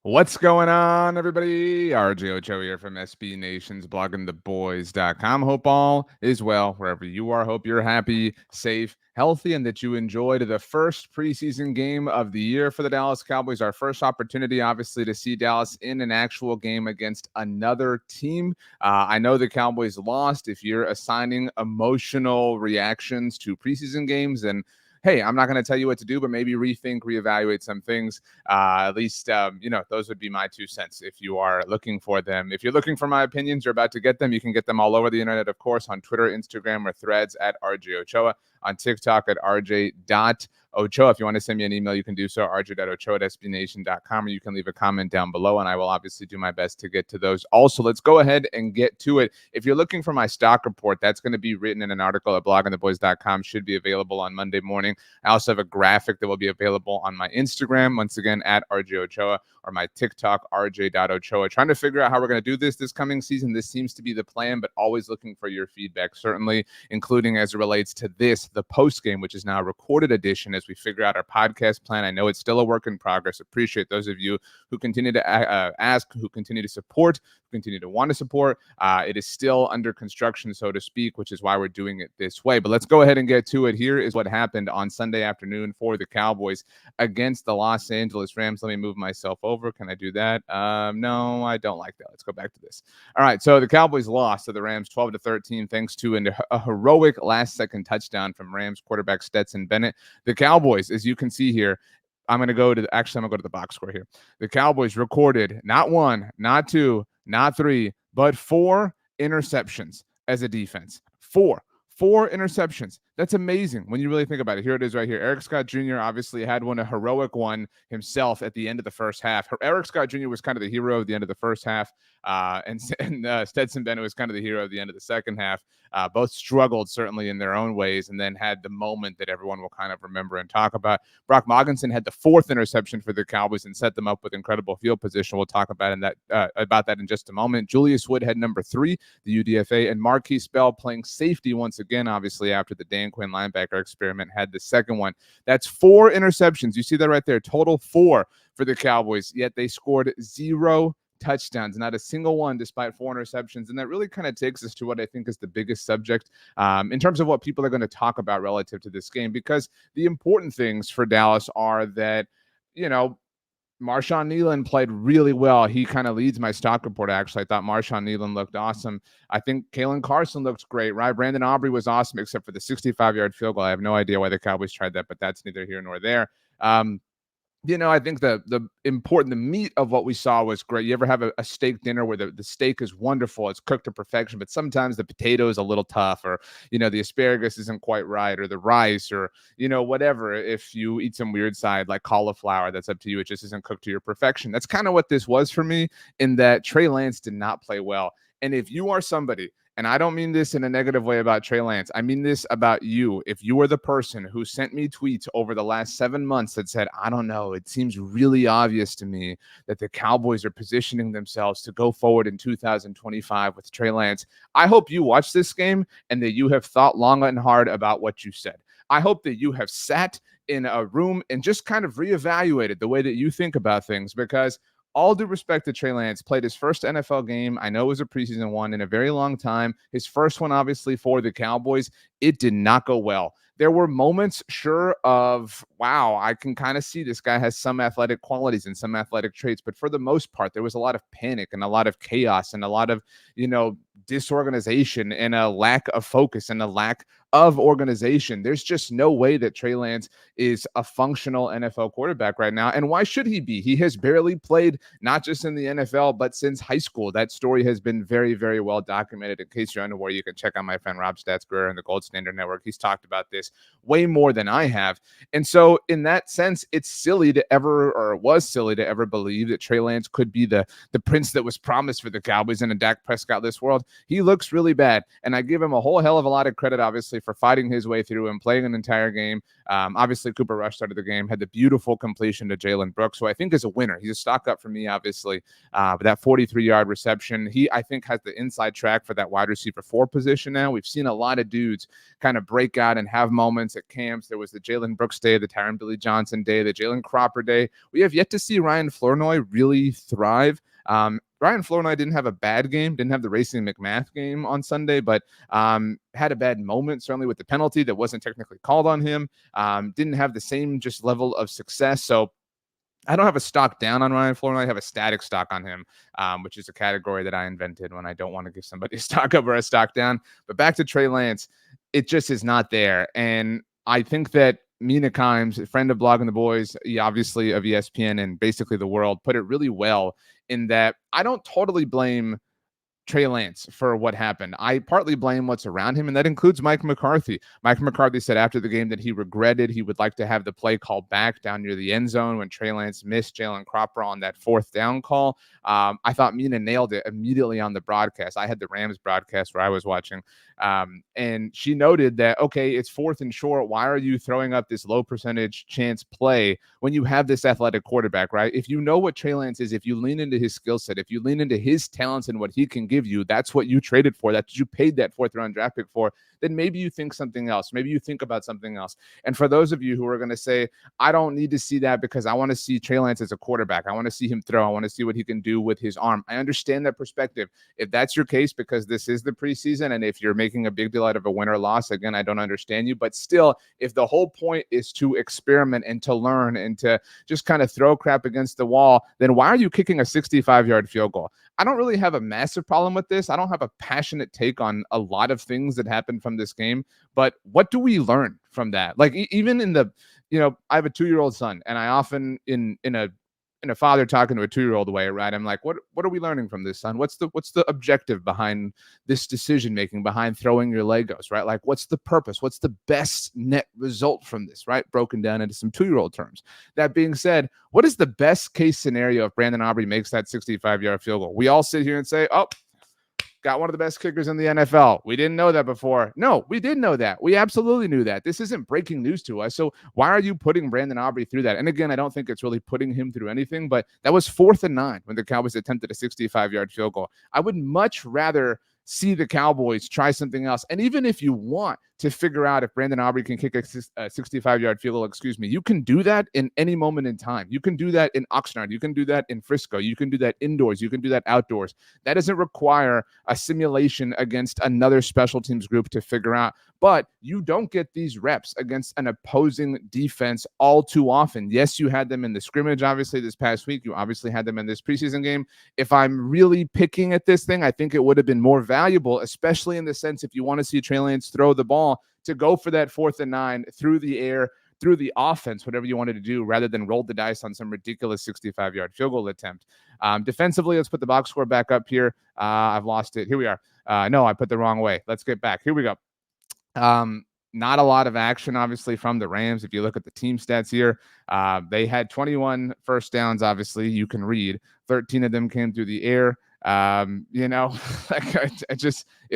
What's going on, everybody? RJ Ochoa here from SB Nation's bloggingtheboys.com. Hope all is well wherever you are. Hope you're happy, safe, healthy, and that you enjoyed the first preseason game of the year for the Dallas Cowboys. Our first opportunity, obviously, to see Dallas in an actual game against another team. I know the Cowboys lost. If you're assigning emotional reactions to preseason games, then hey, I'm not going to tell you what to do, but maybe rethink, reevaluate some things. At least, those would be my 2 cents if you are looking for them. If you're looking for my opinions, you're about to get them. You can get them all over the internet, of course, on Twitter, Instagram, or Threads at RJ Ochoa, on TikTok at RJ.Ochoa. If you want to send me an email, you can do so, rj.ochoa@sbnation.com, or you can leave a comment down below, and I will obviously do my best to get to those. Also, let's go ahead and get to it. If you're looking for my stock report, that's going to be written in an article at bloggingtheboys.com, should be available on Monday morning. I also have a graphic that will be available on my Instagram, once again, at RJ Ochoa, or my TikTok, rj.ochoa. Trying to figure out how we're going to do this coming season. This seems to be the plan, but always looking for your feedback, certainly, including as it relates to this, the Postgame, which is now a recorded edition as we figure out our podcast plan. I know it's still a work in progress. Appreciate those of you who continue to ask, who continue to support, who continue to want to support. It is still under construction, so to speak, which is why we're doing it this way. But let's go ahead and get to it. Here is what happened on Sunday afternoon for the Cowboys against the Los Angeles Rams. Let me move myself over. Can I do that? No, I don't like that. Let's go back to this. All right, so the Cowboys lost to the Rams 12-13 thanks to a heroic last-second touchdown from Rams quarterback Stetson Bennett. The Cowboys, as you can see here, I'm going to go to the box score here. The Cowboys recorded not one, not two, not three, but 4 interceptions as a defense. Four interceptions. That's amazing when you really think about it. Here it is right here. Eric Scott Jr. obviously had a heroic one himself at the end of the first half. Eric Scott Jr. was kind of the hero at the end of the first half, and Stetson Bennett was kind of the hero at the end of the second half. Both struggled certainly in their own ways, and then had the moment that everyone will kind of remember and talk about. Brock Moggensen had the 4th interception for the Cowboys and set them up with incredible field position. We'll talk about that in just a moment. Julius Wood had number 3, the UDFA, and Marquise Bell playing safety once again, obviously after the Dan Quinn linebacker experiment, had the second one. That's 4 interceptions. You see that right there. Total 4 for the Cowboys, yet they scored 0 touchdowns, not a single one, despite 4 interceptions. And that really kind of takes us to what I think is the biggest subject in terms of what people are going to talk about relative to this game, because the important things for Dallas are that, Marshawn Kneeland played really well. He kind of leads my stock report, actually. I thought Marshawn Kneeland looked awesome. I think Kalen Carson looked great, right? Brandon Aubrey was awesome, except for the 65-yard field goal. I have no idea why the Cowboys tried that, but that's neither here nor there. I think the meat of what we saw was great. You ever have a steak dinner where the steak is wonderful, it's cooked to perfection, but sometimes the potato is a little tough, or, the asparagus isn't quite right, or the rice, or, whatever. If you eat some weird side like cauliflower, that's up to you. It just isn't cooked to your perfection. That's kind of what this was for me, in that Trey Lance did not play well. And if you are somebody, and I don't mean this in a negative way about Trey Lance, I mean this about you. If you are the person who sent me tweets over the last 7 months that said, I don't know, it seems really obvious to me that the Cowboys are positioning themselves to go forward in 2025 with Trey Lance, I hope you watch this game and that you have thought long and hard about what you said. I hope that you have sat in a room and just kind of reevaluated the way that you think about things, because all due respect to Trey Lance, played his first NFL game. I know it was a preseason one in a very long time. His first one, obviously, for the Cowboys. It did not go well. There were moments, sure, of, wow, I can kind of see this guy has some athletic qualities and some athletic traits. But for the most part, there was a lot of panic and a lot of chaos and a lot of, disorganization and a lack of focus and a lack of organization. There's just no way that Trey Lance is a functional NFL quarterback right now. And why should he be? He has barely played, not just in the NFL, but since high school. That story has been very, very well documented. In case you're unaware, you can check out my friend Rob Statsberger and the Gold Standard Network. He's talked about this way more than I have. And so in that sense, it's silly to ever, or it was silly to ever believe that Trey Lance could be the prince that was promised for the Cowboys in a Dak Prescott-less world. He looks really bad. And I give him a whole hell of a lot of credit, obviously, obviously, for fighting his way through and playing an entire game. Obviously, Cooper Rush started the game, had the beautiful completion to Jalen Brooks, who I think is a winner. He's a stock up for me, obviously. But that 43-yard reception, he, I think, has the inside track for that wide receiver 4 position now. We've seen a lot of dudes kind of break out and have moments at camps. There was the Jalen Brooks day, the Tyron Billy Johnson day, the Jalen Cropper day. We have yet to see Ryan Flournoy really thrive. Ryan Flournoy didn't have a bad game, didn't have the Racing McMath game on Sunday, but had a bad moment, certainly with the penalty that wasn't technically called on him. Didn't have the same just level of success. So I don't have a stock down on Ryan Flournoy. I have a static stock on him, which is a category that I invented when I don't want to give somebody a stock up or a stock down. But back to Trey Lance, it just is not there. And I think that Mina Kimes, a friend of Blogging the Boys, obviously of ESPN and basically the world, put it really well in that I don't totally blame Trey Lance for what happened. I partly blame what's around him, and that includes Mike McCarthy. Mike McCarthy said after the game that he regretted he would like to have the play called back down near the end zone when Trey Lance missed Jalen Cropper on that 4th down call. I thought Mina nailed it immediately on the broadcast. I had the Rams broadcast where I was watching, and she noted that, okay, it's 4th and short. Why are you throwing up this low percentage chance play when you have this athletic quarterback, right? If you know what Trey Lance is, if you lean into his skill set, if you lean into his talents and what he can give you, that's what you traded for, that's what you paid that 4th round draft pick for, then maybe you think something else. Maybe you think about something else. And for those of you who are going to say, I don't need to see that because I want to see Trey Lance as a quarterback. I want to see him throw. I want to see what he can do with his arm. I understand that perspective. If that's your case, because this is the preseason, and if you're making a big deal out of a win or loss, again, I don't understand you. But still, if the whole point is to experiment and to learn and to just kind of throw crap against the wall, then why are you kicking a 65-yard field goal? I don't really have a massive problem with this. I don't have a passionate take on a lot of things that happened from this game, but what do we learn from that? Like even in the, I have a 2-year-old son, and I often in a father talking to a 2-year-old way, right? I'm like, what are we learning from this, son? What's the objective behind this decision making, behind throwing your Legos, right? Like, what's the purpose? What's the best net result from this, right? Broken down into some 2-year-old terms. That being said, what is the best case scenario if Brandon Aubrey makes that 65-yard field goal? We all sit here and say, oh, got one of the best kickers in the NFL. We didn't know that before. No, we did know that. We absolutely knew that. This isn't breaking news to us. So why are you putting Brandon Aubrey through that? And again, I don't think it's really putting him through anything, but that was 4th and 9 when the Cowboys attempted a 65-yard field goal. I would much rather see the Cowboys try something else. And even if you want to figure out if Brandon Aubrey can kick a 65-yard field goal, you can do that in any moment in time. You can do that in Oxnard. You can do that in Frisco. You can do that indoors. You can do that outdoors. That doesn't require a simulation against another special teams group to figure out. But you don't get these reps against an opposing defense all too often. Yes, you had them in the scrimmage, obviously, this past week. You obviously had them in this preseason game. If I'm really picking at this thing, I think it would have been more valuable, especially in the sense if you want to see Trey Lance throw the ball, to go for that 4th and 9 through the air, through the offense, whatever you wanted to do, rather than roll the dice on some ridiculous 65-yard field goal attempt. Defensively, let's put the box score back up here. I've lost it. Here we are. No, I put the wrong way. Let's get back. Here we go. Not a lot of action, obviously, from the Rams. If you look at the team stats here, they had 21 first downs, obviously, you can read. 13 of them came through the air. It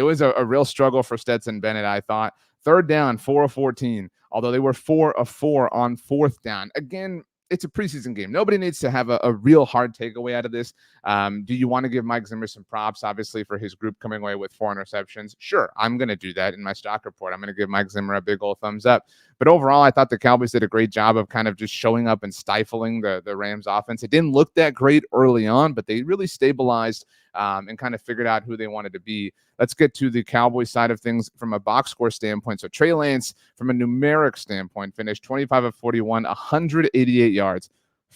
was a real struggle for Stetson Bennett, I thought. 3rd down, 4 of 14, although they were 4 of 4 on 4th down. Again, it's a preseason game. Nobody needs to have a real hard takeaway out of this. Do you want to give Mike Zimmer some props, obviously, for his group coming away with 4 interceptions? Sure, I'm going to do that in my stock report. I'm going to give Mike Zimmer a big old thumbs up. But overall, I thought the Cowboys did a great job of kind of just showing up and stifling the Rams offense. It didn't look that great early on, but they really stabilized and kind of figured out who they wanted to be. Let's get to the Cowboys side of things from a box score standpoint. So Trey Lance, from a numeric standpoint, finished 25 of 41, 188 yards,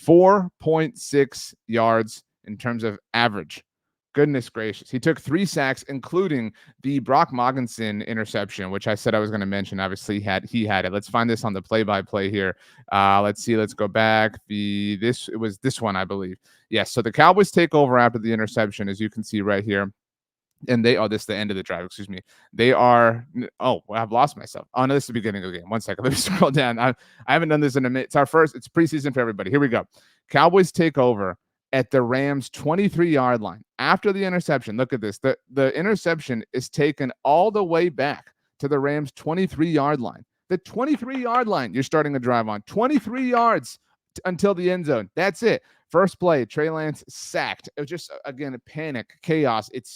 4.6 yards in terms of average. Goodness gracious. He took 3 sacks, including the Brock Moggensen interception, which I said I was going to mention. Obviously, he had it. Let's find this on the play-by-play here. Let's see. Let's go back. It was this one, I believe. Yes. So the Cowboys take over after the interception, as you can see right here. And this is the end of the drive, I've lost myself. Oh, no, this is the beginning of the game. 1 second. Let me scroll down. I haven't done this in a minute. It's preseason for everybody. Here we go. Cowboys take over at the Rams 23-yard line after the interception. Look at this. The interception is taken all the way back to the Rams' 23-yard line. The 23-yard line you're starting a drive on. 23 yards until the end zone. That's it. First play, Trey Lance sacked. It was just, again, a panic, chaos. It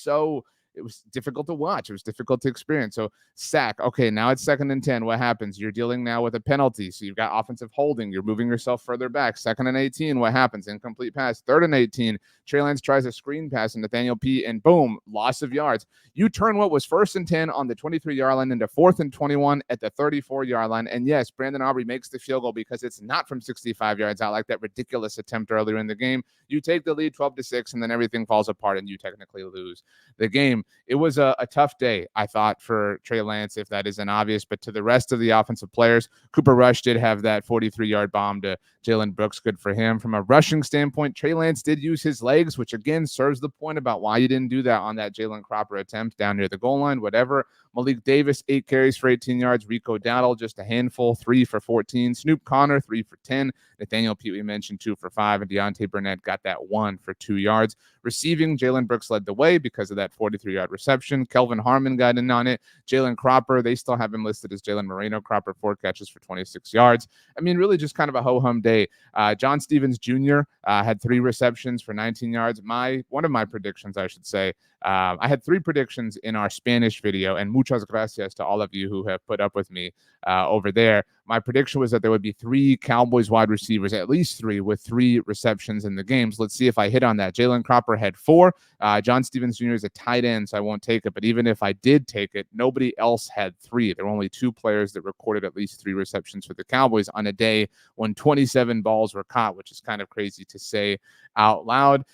was difficult to watch. It was difficult to experience. So sack. Okay, now it's 2nd and 10. What happens? You're dealing now with a penalty. So you've got offensive holding. You're moving yourself further back. 2nd and 18. What happens? Incomplete pass. 3rd and 18. Trey Lance tries a screen pass and Nathaniel P. and boom, loss of yards. You turn what was 1st and 10 on the 23-yard line into 4th and 21 at the 34-yard line. And yes, Brandon Aubrey makes the field goal because it's not from 65 yards out like that ridiculous attempt earlier in the game. You take the lead 12-6, and then everything falls apart and you technically lose the game. It was a tough day, I thought, for Trey Lance, if that isn't obvious. But to the rest of the offensive players, Cooper Rush did have that 43-yard bomb to Jalen Brooks. Good for him. From a rushing standpoint, Trey Lance did use his legs, which again serves the point about why you didn't do that on that Jalen Cropper attempt down near the goal line, whatever. Malik Davis, 8 carries for 18 yards. Rico Dowdle, just a handful, 3 for 14. Snoop Connor, 3 for 10. Nathaniel Pete, we mentioned, 2 for 5. And Deontay Burnett got that 1 for 2 yards. Receiving, Jalen Brooks led the way because of that 43-yard reception. Kelvin Harmon got in on it. Jalen Cropper, they still have him listed as Jalen Moreno. Cropper, 4 catches for 26 yards. I mean, really just kind of a ho-hum day. John Stevens Jr. Had 3 receptions for 19 yards. One of my predictions, I should say, I had 3 predictions in our Spanish video, and muchas gracias to all of you who have put up with me over there. My prediction was that there would be 3 Cowboys wide receivers, at least 3, with 3 receptions in the games. Let's see if I hit on that. Jalen Cropper had 4. John Stevens Jr. is a tight end, so I won't take it. But even if I did take it, nobody else had 3. There were only 2 players that recorded at least 3 receptions for the Cowboys on a day when 27 balls were caught, which is kind of crazy to say out loud.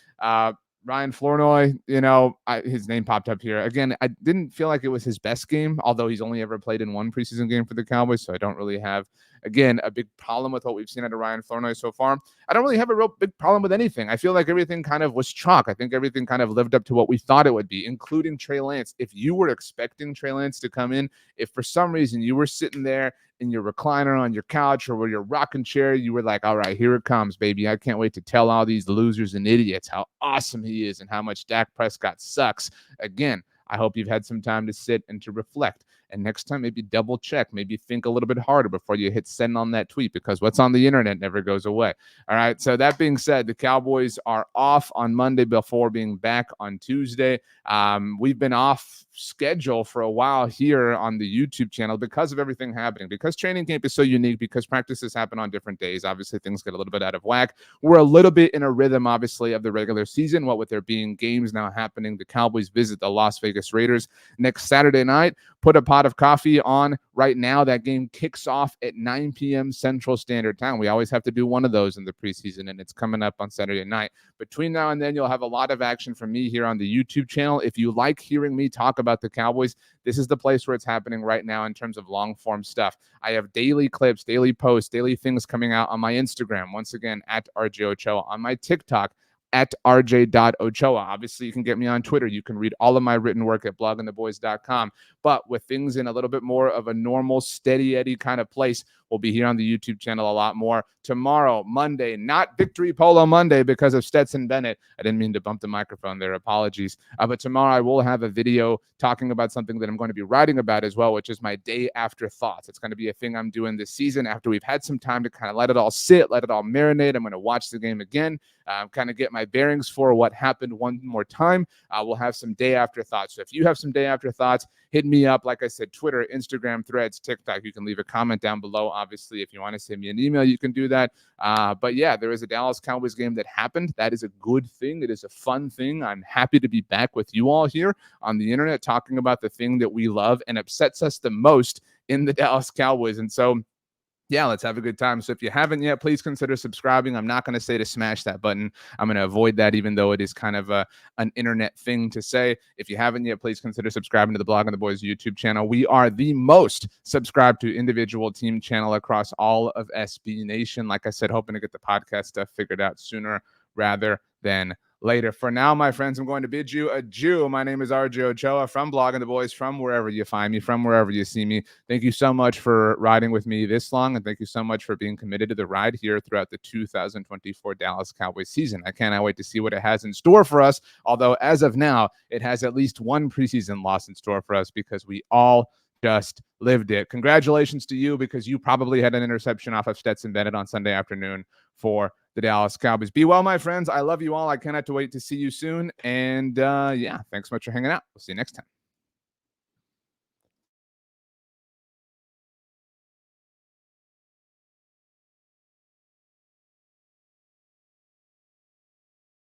Ryan Flournoy, his name popped up here. Again, I didn't feel like it was his best game, although he's only ever played in 1 preseason game for the Cowboys, so I don't really have, again, a big problem with what we've seen out of Ryan Flournoy so far. I don't really have a real big problem with anything. I feel like everything kind of was chalk. I think everything kind of lived up to what we thought it would be, including Trey Lance. If you were expecting Trey Lance to come in, if for some reason you were sitting there in your recliner on your couch or with your rocking chair, you were like, all right, here it comes, baby. I can't wait to tell all these losers and idiots how awesome he is and how much Dak Prescott sucks. Again, I hope you've had some time to sit and to reflect. And next time, maybe double check, maybe think a little bit harder before you hit send on that tweet, because what's on the internet never goes away. All right. So that being said, the Cowboys are off on Monday before being back on Tuesday. We've been off schedule for a while here on the YouTube channel because of everything happening, because training camp is so unique, because practices happen on different days. Obviously, things get a little bit out of whack. We're a little bit in a rhythm, obviously, of the regular season. What with there being games now happening, the Cowboys visit the Las Vegas Raiders next Saturday night. Put a pot of coffee on right now. That game kicks off at 9 p.m. Central Standard Time. We always have to do one of those in the preseason, and it's coming up on Saturday night. Between now and then, you'll have a lot of action from me here on the YouTube channel. If you like hearing me talk about the Cowboys, this is the place where it's happening right now in terms of long-form stuff. I have daily clips, daily posts, daily things coming out on my Instagram. Once again, at RJ Ochoa. On my TikTok, at rj.ochoa. Obviously, you can get me on Twitter. You can read all of my written work at bloggingtheboys.com. But with things in a little bit more of a normal, steady Eddie kind of place, we'll be here on the YouTube channel a lot more. Tomorrow, Monday, not Victory Polo Monday because of Stetson Bennett. I didn't mean to bump the microphone there. Apologies. But tomorrow I will have a video talking about something that I'm going to be writing about as well, which is my day after thoughts. It's going to be a thing I'm doing this season after we've had some time to kind of let it all sit, let it all marinate. I'm going to watch the game again, kind of get my bearings for what happened one more time. We'll have some day after thoughts. So if you have some day after thoughts, hit me up. Like I said, Twitter, Instagram, Threads, TikTok. You can leave a comment down below. Obviously, if you want to send me an email, you can do that. But yeah, there is a Dallas Cowboys game that happened. That is a good thing. It is a fun thing. I'm happy to be back with you all here on the internet talking about the thing that we love and upsets us the most in the Dallas Cowboys. And so, yeah, let's have a good time. So if you haven't yet, please consider subscribing. I'm not going to say to smash that button. I'm going to avoid that, even though it is kind of an internet thing to say. If you haven't yet, please consider subscribing to the Blog on the Boys YouTube channel. We are the most subscribed to individual team channel across all of SB Nation. Like I said, hoping to get the podcast stuff figured out sooner rather than later. For now, my friends, I'm going to bid you adieu. My name is RJ Ochoa from Blogging the Boys, from wherever you find me, from wherever you see me. Thank you so much for riding with me this long, and thank you so much for being committed to the ride here throughout the 2024 Dallas Cowboys season. I cannot wait to see what it has in store for us, although as of now, it has at least one preseason loss in store for us because we all just lived it. Congratulations to you, because you probably had an interception off of Stetson Bennett on Sunday afternoon for the Dallas Cowboys. Be well, my friends. I love you all. I cannot wait to see you soon. And yeah, thanks so much for hanging out. We'll see you next time.